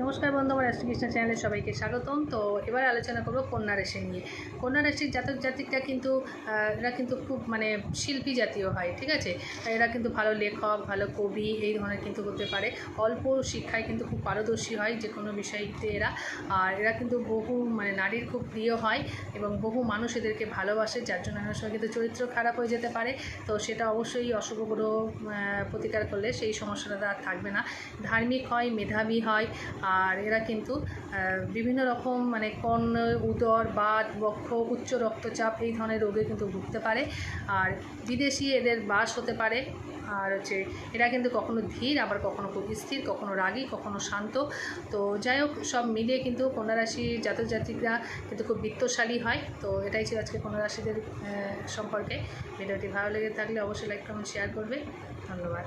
নমস্কার বন্ধু, আমার শ্রীকৃষ্ণ চ্যানেলে সবাইকে স্বাগতম। তো এবার আলোচনা করব কন্যা রাশি নিয়ে। কন্যা রাশির জাতক জাতিকরা কিন্তু এরা কিন্তু খুব শিল্পী জাতীয় হয়, ঠিক আছে। এরা কিন্তু ভালো লেখক, ভালো কবি এই ধরনের কিন্তু হতে পারে। অল্প শিক্ষায় কিন্তু খুব পারদর্শী হয় যে কোনো বিষয়তে এরা। আর এরা কিন্তু বহু নারীর খুব প্রিয় হয় এবং বহু মানুষ এদেরকে ভালোবাসে, যার জন্য অনেক সময় কিন্তু চরিত্র খারাপ হয়ে যেতে পারে। তো সেটা অবশ্যই অশুভ গ্রহ প্রতিকার করলে সেই সমস্যাটা আর থাকবে না। ধার্মিক হয়, মেধাবী হয়। আর এরা কিন্তু বিভিন্ন রকম কর্ণ, উদর, বাত, বক্ষ, উচ্চ রক্তচাপ এই ধরনের রোগে কিন্তু ভুগতে পারে। আর বিদেশি এদের বাস হতে পারে। আর এরা কিন্তু কখনো ধীর, আবার কখনো খুব স্থির, কখনো রাগী, কখনো শান্ত। তো যাই হোক, সব মিলিয়ে কিন্তু কন্যা রাশির জাতক জাতিকরা কিন্তু খুব বিত্তশালী হয়। তো এটাই ছিল আজকে কন্যা রাশিদের সম্পর্কে। ভিডিওটি ভালো লেগে থাকলে অবশ্যই লাইক, কমেন্ট, শেয়ার করবে। ধন্যবাদ।